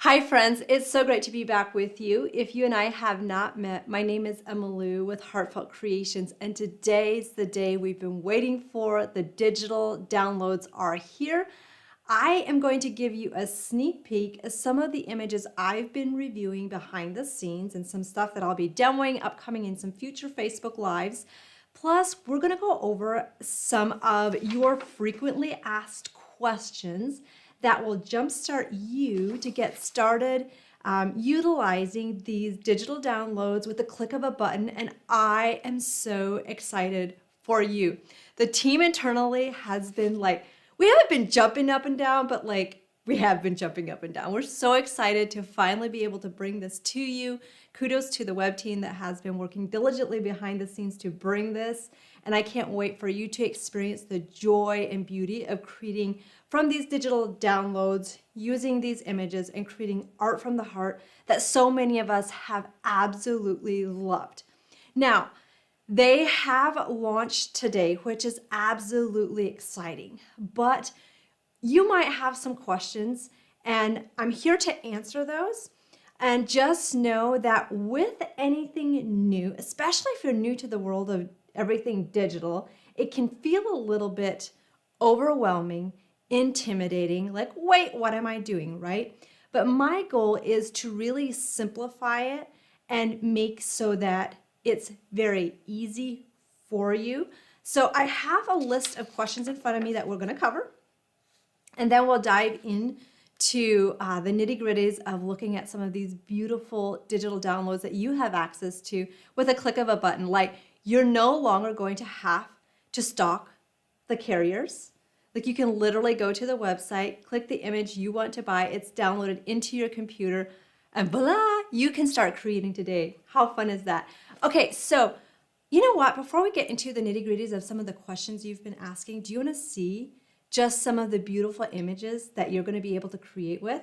Hi friends, it's so great to be back with you. If you and I have not met, my name is Emily with Heartfelt Creations, and today's the day we've been waiting for. The digital downloads are here. I am going to give you a sneak peek of some of the images I've been reviewing behind the scenes and some stuff that I'll be demoing upcoming in some future Facebook Lives. Plus, we're going to go over some of your frequently asked questions that will jumpstart you to get started utilizing these digital downloads with the click of a button. And I am so excited for you. The team internally has been like, we haven't been jumping up and down, but we have been jumping up and down. We're so excited to finally be able to bring this to you. Kudos to the web team that has been working diligently behind the scenes to bring this. And I can't wait for you to experience the joy and beauty of creating from these digital downloads, using these images and creating art from the heart that so many of us have absolutely loved. Now, they have launched today, which is absolutely exciting, but you might have some questions and I'm here to answer those. And just know that with anything new, especially if you're new to the world of everything digital, it can feel a little bit overwhelming, intimidating, like, wait, what am I doing, right? But my goal is to really simplify it and make so that it's very easy for you. So I have a list of questions in front of me that we're going to cover, and then we'll dive in to the nitty-gritties of looking at some of these beautiful digital downloads that you have access to with a click of a button. Like, you're no longer going to have to stalk the carriers. Like, you can literally go to the website, click the image you want to buy, it's downloaded into your computer, and voila, you can start creating today. How fun is that? Okay, so you know what? Before we get into the nitty-gritties of some of the questions you've been asking, do you want to see just some of the beautiful images that you're going to be able to create with?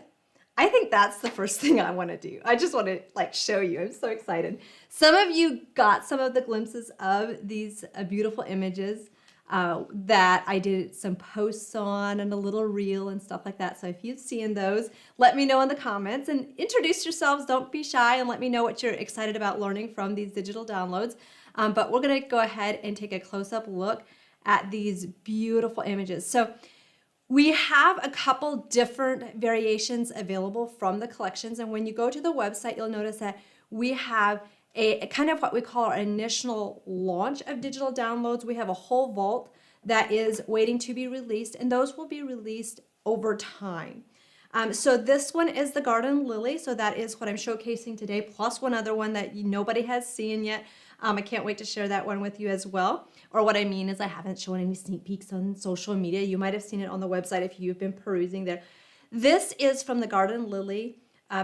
I think that's the first thing I want to do. I just want to show you. I'm so excited. Some of you got some of the glimpses of these beautiful images that I did some posts on and a little reel and stuff like that. So if you've seen those, let me know in the comments and introduce yourselves. Don't be shy and let me know what you're excited about learning from these digital downloads. But we're going to go ahead and take a close-up look at these beautiful images. So we have a couple different variations available from the collections. And when you go to the website, you'll notice that we have a kind of what we call our initial launch of digital downloads. We have a whole vault that is waiting to be released, and those will be released over time. So this one is the Garden Lily. So that is what I'm showcasing today, plus one other one that nobody has seen yet. I can't wait to share that one with you as well. Or what I mean is I haven't shown any sneak peeks on social media. You might have seen it on the website if you've been perusing there. This is from the Garden Lily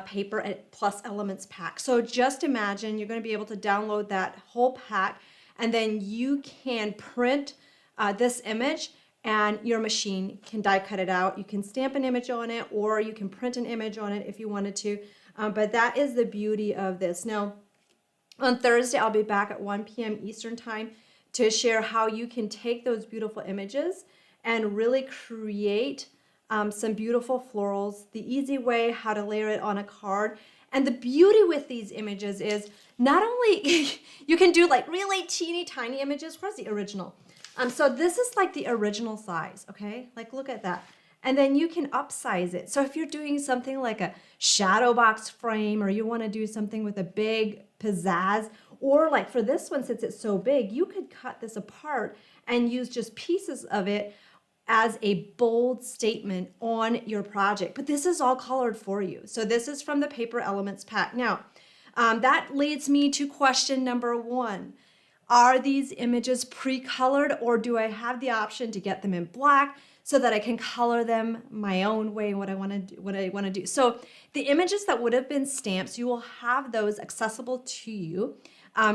paper plus elements pack. So just imagine you're going to be able to download that whole pack, and then you can print this image and your machine can die cut it out. You can stamp an image on it, or you can print an image on it if you wanted to. But that is the beauty of this. Now, on Thursday, I'll be back at 1 p.m. Eastern Time to share how you can take those beautiful images and really create some beautiful florals, the easy way how to layer it on a card. And the beauty with these images is not only you can do really teeny tiny images. Where's the original? So this is like the original size, okay? Look at that. And then you can upsize it. So if you're doing something like a shadow box frame, or you want to do something with a big pizzazz, or for this one, since it's so big, you could cut this apart and use just pieces of it as a bold statement on your project. But this is all colored for you. So this is from the Paper Elements pack. Now, that leads me to question number one. Are these images pre-colored, or do I have the option to get them in black so that I can color them my own way, what I want to do? So the images that would have been stamps, you will have those accessible to you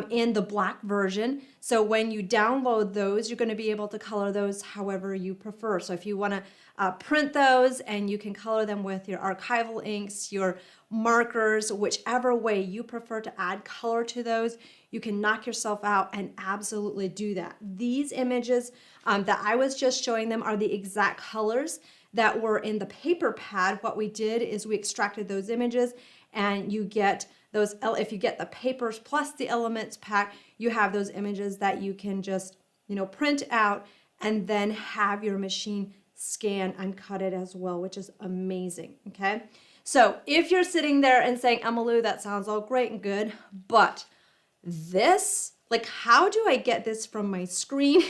in the black version. So when you download those, you're going to be able to color those however you prefer. So if you want to print those, and you can color them with your archival inks, your markers, whichever way you prefer to add color to those, you can knock yourself out and absolutely do that. These images that I was just showing them are the exact colors that were in the paper pad, what we did is we extracted those images, and you get those, if you get the papers plus the elements pack, you have those images that you can just, print out and then have your machine scan and cut it as well, which is amazing, okay? So if you're sitting there and saying, Emmylou, that sounds all great and good, but this, like, how do I get this from my screen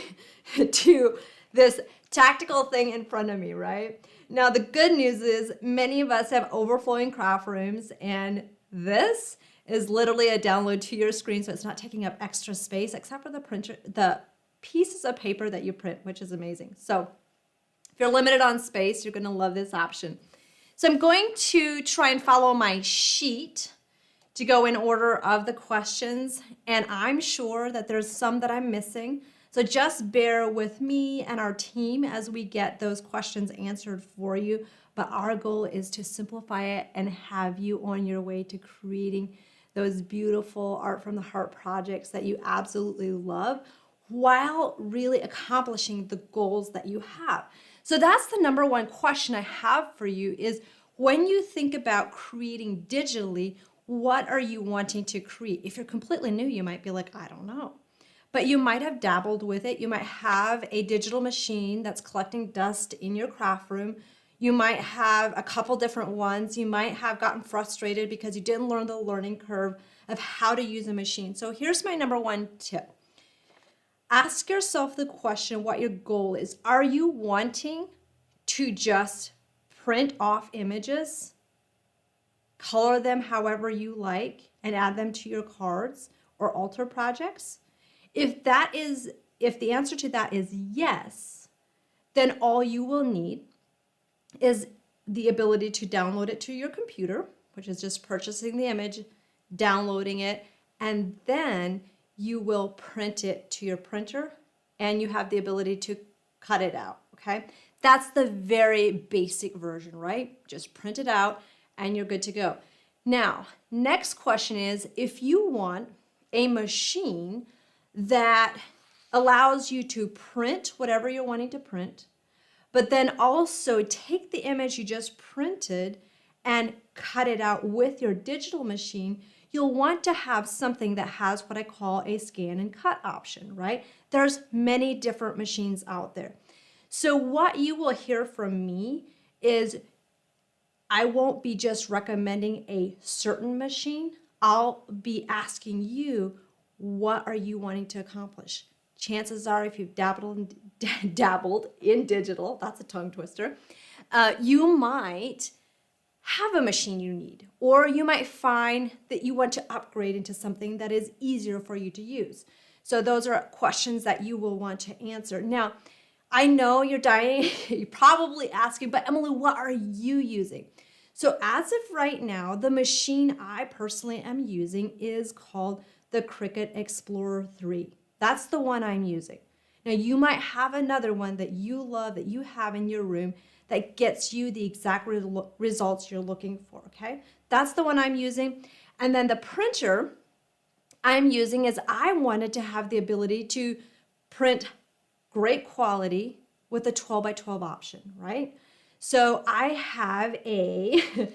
to this tactical thing in front of me, right? Now, the good news is many of us have overflowing craft rooms, and this is literally a download to your screen, so it's not taking up extra space except for the printer, the pieces of paper that you print, which is amazing. So if you're limited on space, you're going to love this option. So I'm going to try and follow my sheet to go in order of the questions, and I'm sure that there's some that I'm missing. So just bear with me and our team as we get those questions answered for you. But our goal is to simplify it and have you on your way to creating those beautiful art from the heart projects that you absolutely love, while really accomplishing the goals that you have. So that's the number one question I have for you is, when you think about creating digitally, what are you wanting to create? If you're completely new, you might be like, I don't know. But you might have dabbled with it. You might have a digital machine that's collecting dust in your craft room. You might have a couple different ones. You might have gotten frustrated because you didn't learn the learning curve of how to use a machine. So here's my number one tip. Ask yourself the question what your goal is. Are you wanting to just print off images, color them however you like, and add them to your cards or altar projects? If the answer to that is yes, then all you will need is the ability to download it to your computer, which is just purchasing the image, downloading it, and then you will print it to your printer, and you have the ability to cut it out, okay? That's the very basic version, right? Just print it out and you're good to go. Now, next question is, if you want a machine that allows you to print whatever you're wanting to print, but then also take the image you just printed and cut it out with your digital machine, you'll want to have something that has what I call a scan and cut option, right? There's many different machines out there. So what you will hear from me is I won't be just recommending a certain machine. I'll be asking you, what are you wanting to accomplish? Chances are, if you've dabbled in digital, that's a tongue twister, you might have a machine you need, or you might find that you want to upgrade into something that is easier for you to use. So those are questions that you will want to answer. Now, I know you're dying, you're probably asking, but Emmylou, what are you using? So as of right now, the machine I personally am using is called the Cricut Explorer 3. That's the one I'm using. Now, you might have another one that you love, that you have in your room, that gets you the exact results you're looking for, okay? That's the one I'm using. And then the printer I'm using is, I wanted to have the ability to print great quality with a 12 by 12 option, right? So I have a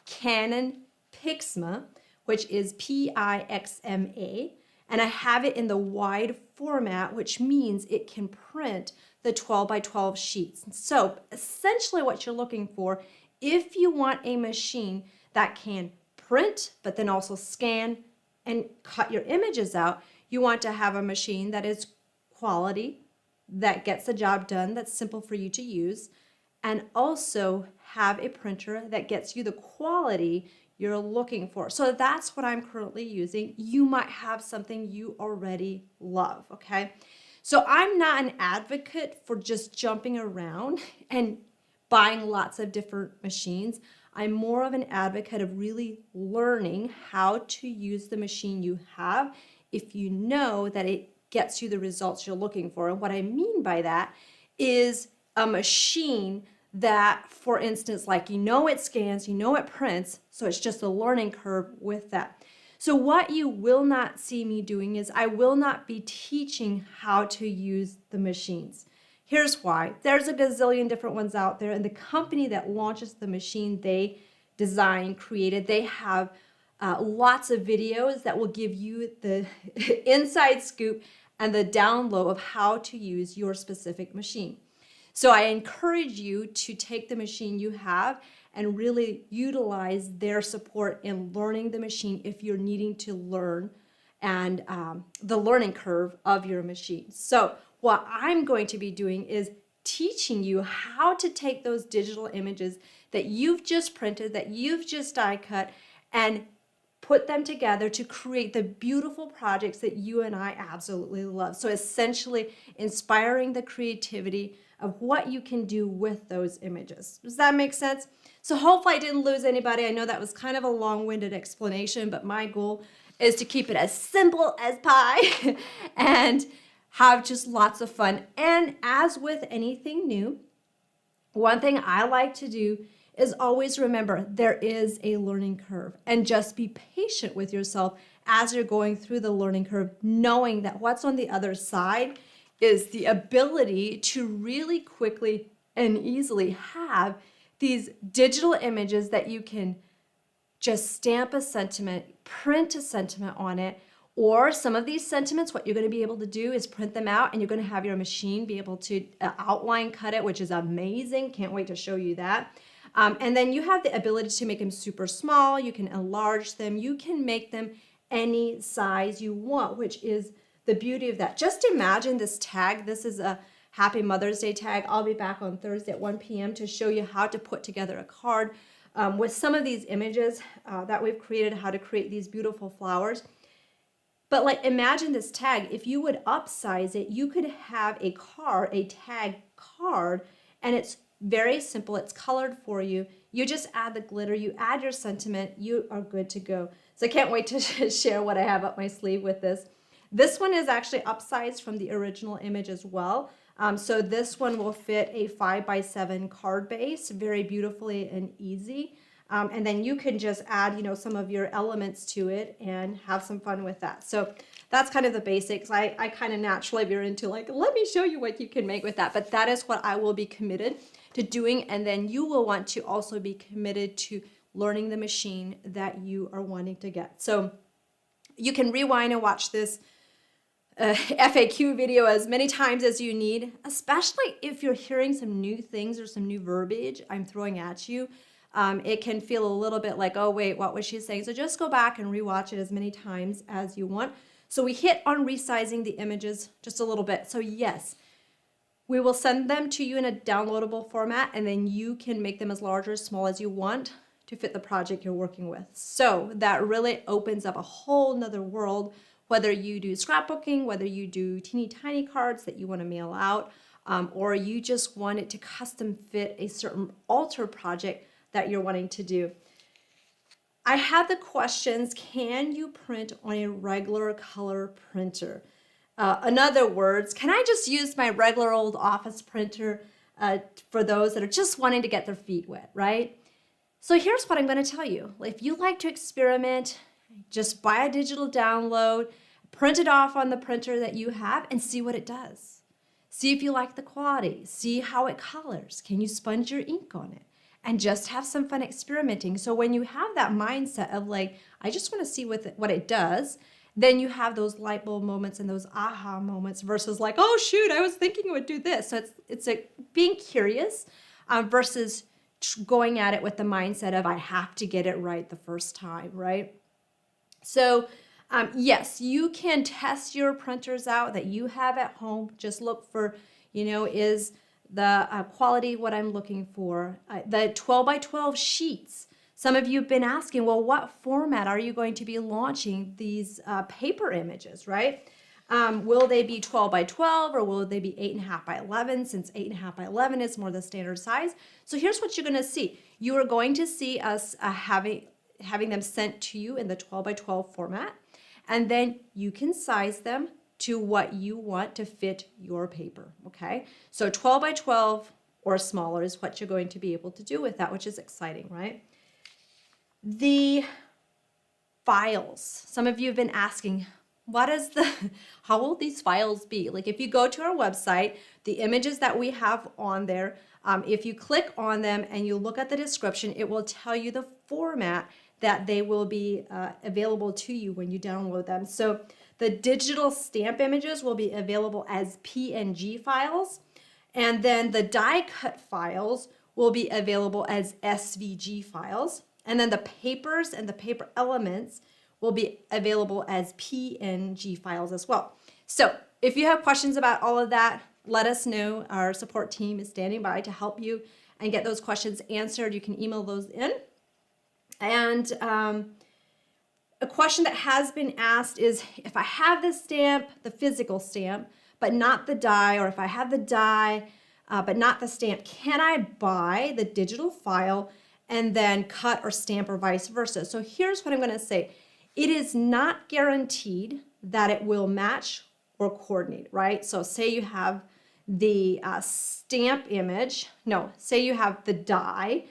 Canon Pixma, which is Pixma, and I have it in the wide format, which means it can print the 12 by 12 sheets. So essentially what you're looking for, if you want a machine that can print, but then also scan and cut your images out, you want to have a machine that is quality, that gets the job done, that's simple for you to use, and also have a printer that gets you the quality you're looking for. So that's what I'm currently using. You might have something you already love, okay? So I'm not an advocate for just jumping around and buying lots of different machines. I'm more of an advocate of really learning how to use the machine you have if you know that it gets you the results you're looking for. And what I mean by that is a machine that, for instance, like, it scans, it prints, so it's just a learning curve with that. So what you will not see me doing is I will not be teaching how to use the machines. Here's why. There's a gazillion different ones out there, and the company that launches the machine they designed, created, they have lots of videos that will give you the inside scoop and the down low of how to use your specific machine. So I encourage you to take the machine you have and really utilize their support in learning the machine if you're needing to learn and the learning curve of your machine. So what I'm going to be doing is teaching you how to take those digital images that you've just printed, that you've just die cut, and put them together to create the beautiful projects that you and I absolutely love. So essentially inspiring the creativity of what you can do with those images. Does that make sense? So hopefully I didn't lose anybody. I know that was kind of a long-winded explanation, but my goal is to keep it as simple as pie and have just lots of fun. And as with anything new, one thing I like to do is always remember there is a learning curve, and just be patient with yourself as you're going through the learning curve, knowing that what's on the other side is the ability to really quickly and easily have these digital images that you can just stamp a sentiment, print a sentiment on it, or some of these sentiments, what you're going to be able to do is print them out, and you're going to have your machine be able to outline cut it, which is amazing. Can't wait to show you that. And then you have the ability to make them super small. You can enlarge them. You can make them any size you want, which is the beauty of that. Just imagine this tag. This is a Happy Mother's Day tag. I'll be back on Thursday at 1 p.m. to show you how to put together a card with some of these images that we've created, how to create these beautiful flowers. But like, imagine this tag. If you would upsize it, you could have a card, a tag card, and it's very simple. It's colored for you. You just add the glitter, you add your sentiment, you are good to go. So I can't wait to share what I have up my sleeve with this. This one is actually upsized from the original image as well. So this one will fit a 5x7 card base very beautifully and easy. And then you can just add, some of your elements to it and have some fun with that. So that's kind of the basics. I kind of naturally veer into like, let me show you what you can make with that. But that is what I will be committed to doing. And then you will want to also be committed to learning the machine that you are wanting to get. So you can rewind and watch this FAQ video as many times as you need, especially if you're hearing some new things or some new verbiage I'm throwing at you. It can feel a little bit like, oh, wait, what was she saying? So just go back and rewatch it as many times as you want. So we hit on resizing the images just a little bit. So yes, we will send them to you in a downloadable format, and then you can make them as large or small as you want to fit the project you're working with. So that really opens up a whole nother world, whether you do scrapbooking, whether you do teeny tiny cards that you want to mail out, or you just want it to custom fit a certain altar project that you're wanting to do. I had the questions, can you print on a regular color printer? In other words, can I just use my regular old office printer for those that are just wanting to get their feet wet, right? So here's what I'm going to tell you. If you like to experiment, just buy a digital download, print it off on the printer that you have, and see what it does. See if you like the quality. See how it colors. Can you sponge your ink on it? And just have some fun experimenting. So when you have that mindset of like, I just want to see what it does, then you have those light bulb moments and those aha moments versus like, oh shoot, I was thinking it would do this. So it's like being curious versus going at it with the mindset of I have to get it right the first time, right? So yes, you can test your printers out that you have at home. Just look for, is the quality what I'm looking for. The 12 by 12 sheets. Some of you have been asking, well, what format are you going to be launching these paper images, right? Will they be 12 by 12 or will they be 8.5 by 11, since 8.5 by 11 is more the standard size? So here's what you're going to see. You are going to see us having them sent to you in the 12 by 12 format, and then you can size them to what you want to fit your paper, okay? So 12 by 12 or smaller is what you're going to be able to do with that, which is exciting, right? The files. Some of you have been asking, how will these files be? Like if you go to our website, the images that we have on there, if you click on them and you look at the description, it will tell you the format that they will be available to you when you download them. So the digital stamp images will be available as PNG files, and then the die cut files will be available as SVG files, and then the papers and the paper elements will be available as PNG files as well. So if you have questions about all of that, let us know. Our support team is standing by to help you and get those questions answered. You can email those in. And a question that has been asked is, if I have the stamp, the physical stamp, but not the die, or if I have the die, but not the stamp, can I buy the digital file and then cut or stamp or vice versa? So here's what I'm going to say. It is not guaranteed that it will match or coordinate, right? So say you have the stamp image, no, say you have the die,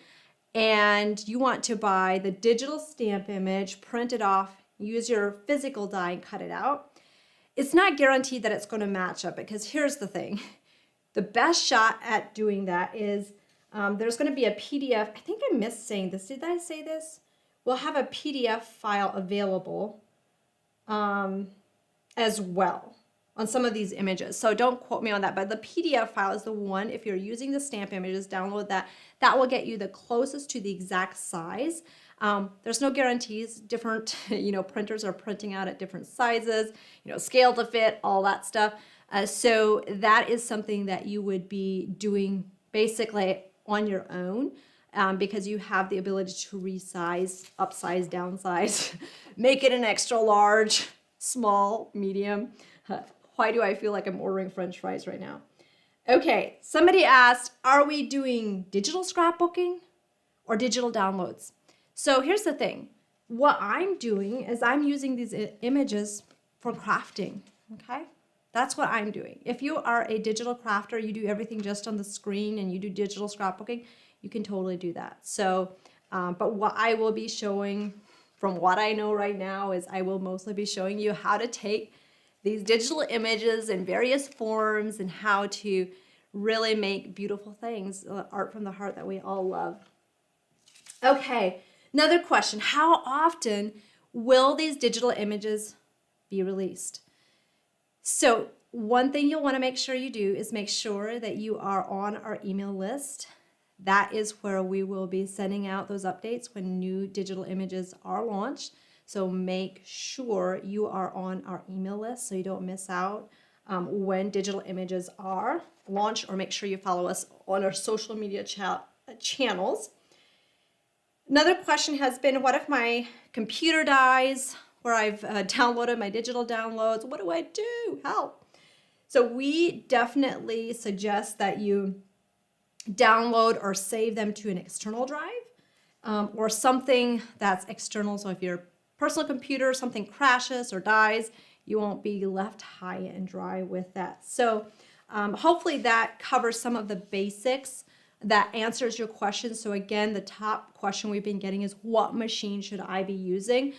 and you want to buy the digital stamp image, print it off, use your physical die and cut it out. It's not guaranteed that it's going to match up, because here's the thing. The best shot at doing that is there's going to be a PDF. I think I missed saying this. Did I say this? We'll have a PDF file available as well on some of these images. So don't quote me on that, but the PDF file is the one. If you're using the stamp images, download that. That will get you the closest to the exact size. There's no guarantees. Different, printers are printing out at different sizes, scale to fit, all that stuff. So that is something that you would be doing basically on your own, because you have the ability to resize, upsize, downsize, make it an extra large, small, medium. Why do I feel like I'm ordering French fries right now? Okay, somebody asked, are we doing digital scrapbooking or digital downloads? So here's the thing. What I'm doing is I'm using these images for crafting, okay? That's what I'm doing. If you are a digital crafter, you do everything just on the screen and you do digital scrapbooking, you can totally do that. So, but what I will be showing, from what I know right now, is I will mostly be showing you how to take these digital images in various forms and how to really make beautiful things, art from the heart that we all love. Okay, another question. How often will these digital images be released? So one thing you'll want to make sure you do is make sure that you are on our email list. That is where we will be sending out those updates when new digital images are launched. So make sure you are on our email list so you don't miss out when digital images are launched, or make sure you follow us on our social media channels. Another question has been, what if my computer dies where I've downloaded my digital downloads? What do I do? Help. So we definitely suggest that you download or save them to an external drive or something that's external. So if your personal computer, something crashes or dies, you won't be left high and dry with that. So hopefully that covers some of the basics, that answers your question. So again, the top question we've been getting is, what machine should I be using?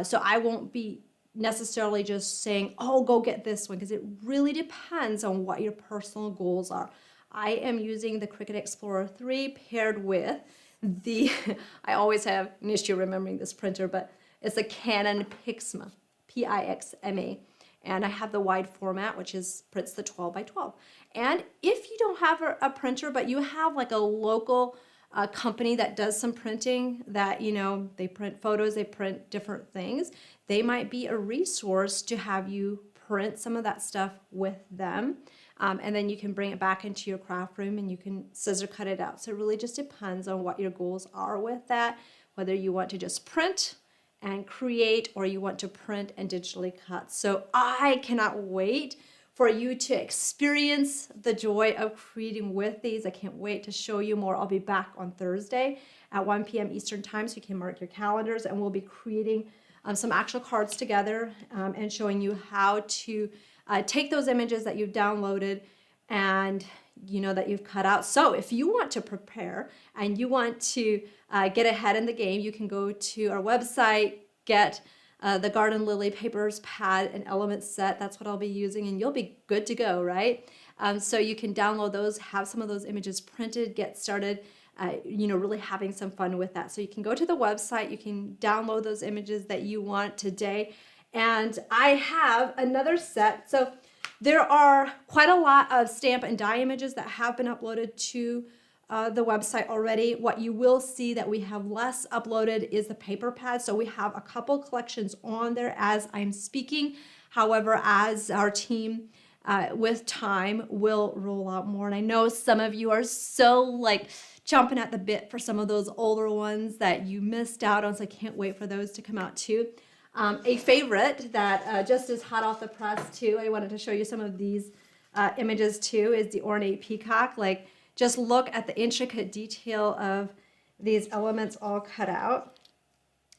So I won't be necessarily just saying, oh, go get this one, because it really depends on what your personal goals are. I am using the Cricut Explorer 3 paired with the, I always have an issue remembering this printer, but it's a Canon Pixma, Pixma. And I have the wide format, which prints the 12 by 12. And if you don't have a printer, but you have like a local company that does some printing, that, they print photos, they print different things, they might be a resource to have you print some of that stuff with them. And then you can bring it back into your craft room and you can scissor cut it out. So it really just depends on what your goals are with that, whether you want to just print and create, or you want to print and digitally cut. So I cannot wait for you to experience the joy of creating with these. I can't wait to show you more. I'll be back on Thursday at 1 p.m. Eastern time, so you can mark your calendars, and we'll be creating some actual cards together and showing you how to take those images that you've downloaded and that you've cut out. So if you want to prepare and you want to get ahead in the game, you can go to our website, get the Garden Lily Papers Pad and Element Set. That's what I'll be using, and you'll be good to go, right? So you can download those, have some of those images printed, get started, really having some fun with that. So you can go to the website, you can download those images that you want today. And I have another set. So there are quite a lot of stamp and die images that have been uploaded to the website already. What you will see that we have less uploaded is the paper pad. So we have a couple collections on there as I'm speaking. However, as our team with time will roll out more. And I know some of you are so like chomping at the bit for some of those older ones that you missed out on. So I can't wait for those to come out too. A favorite that just is hot off the press too, I wanted to show you some of these images too, is the ornate peacock. Like, just look at the intricate detail of these elements all cut out.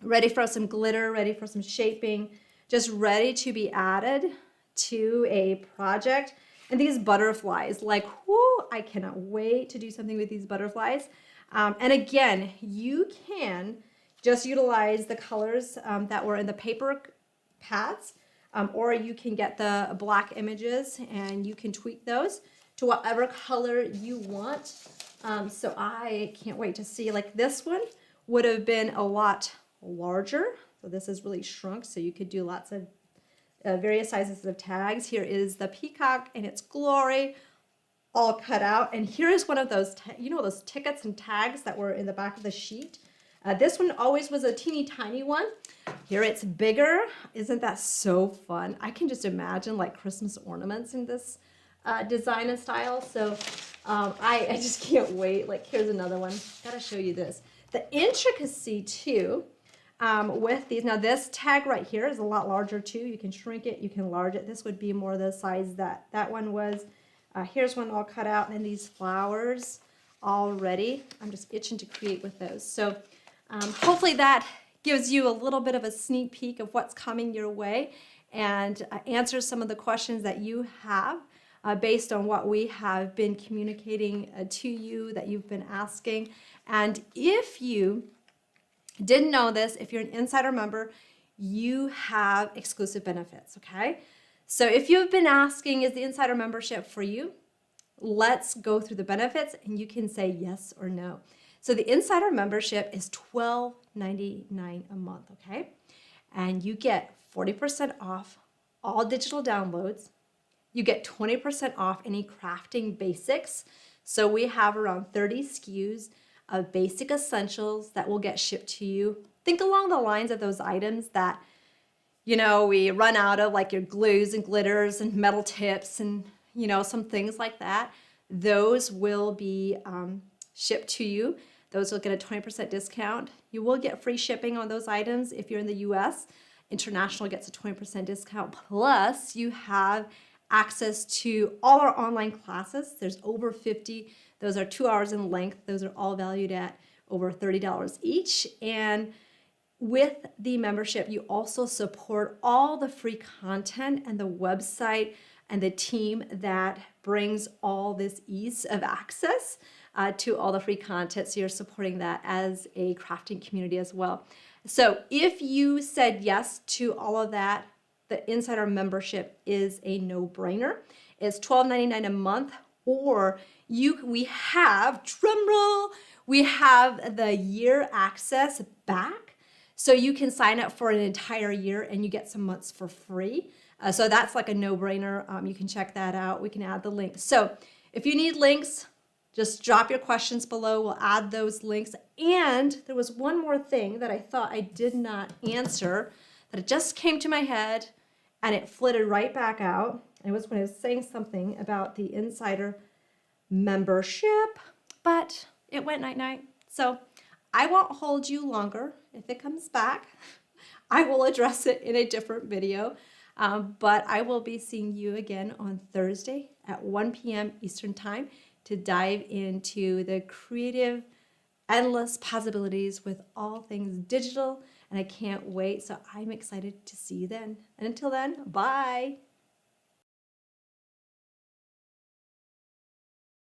Ready for some glitter, ready for some shaping, just ready to be added to a project. And these butterflies, like, whoo, I cannot wait to do something with these butterflies. And again, you can just utilize the colors that were in the paper pads, or you can get the black images and you can tweak those to whatever color you want. So I can't wait to see, like this one would have been a lot larger. So this is really shrunk, so you could do lots of various sizes of tags. Here is the peacock in its glory, all cut out. And here is one of those, those tickets and tags that were in the back of the sheet. This one always was a teeny tiny one. Here it's bigger. Isn't that so fun? I can just imagine like Christmas ornaments in this design and style. So I just can't wait. Like, here's another one. Gotta show you this. The intricacy too with these. Now this tag right here is a lot larger too. You can shrink it, you can enlarge it. This would be more the size that that one was. Here's one all cut out, and these flowers already. I'm just itching to create with those. So hopefully that gives you a little bit of a sneak peek of what's coming your way and answers some of the questions that you have based on what we have been communicating to you, that you've been asking. And if you didn't know this, if you're an insider member, you have exclusive benefits, okay? So if you've been asking, is the insider membership for you? Let's go through the benefits and you can say yes or no. So the insider membership is $12.99 a month, okay? And you get 40% off all digital downloads. You get 20% off any crafting basics. So we have around 30 SKUs of basic essentials that will get shipped to you. Think along the lines of those items that, we run out of, like your glues and glitters and metal tips and, some things like that. Those will be shipped to you. Those will get a 20% discount. You will get free shipping on those items if you're in the US. International gets a 20% discount. Plus, you have access to all our online classes. There's over 50. Those are 2 hours in length. Those are all valued at over $30 each. And with the membership, you also support all the free content and the website and the team that brings all this ease of access to all the free content. So you're supporting that as a crafting community as well. So if you said yes to all of that, the insider membership is a no-brainer. It's $12.99 a month, or we have, drum roll, we have the year access back. So you can sign up for an entire year and you get some months for free. So that's like a no-brainer. You can check that out. We can add the link. So if you need links, just drop your questions below. We'll add those links. And there was one more thing that I thought I did not answer, that it just came to my head and it flitted right back out. It was when I was saying something about the insider membership, but it went night-night. So I won't hold you longer. If it comes back, I will address it in a different video. But I will be seeing you again on Thursday at 1 p.m. Eastern Time to dive into the creative, endless possibilities with all things digital. And I can't wait. So I'm excited to see you then. And until then, bye.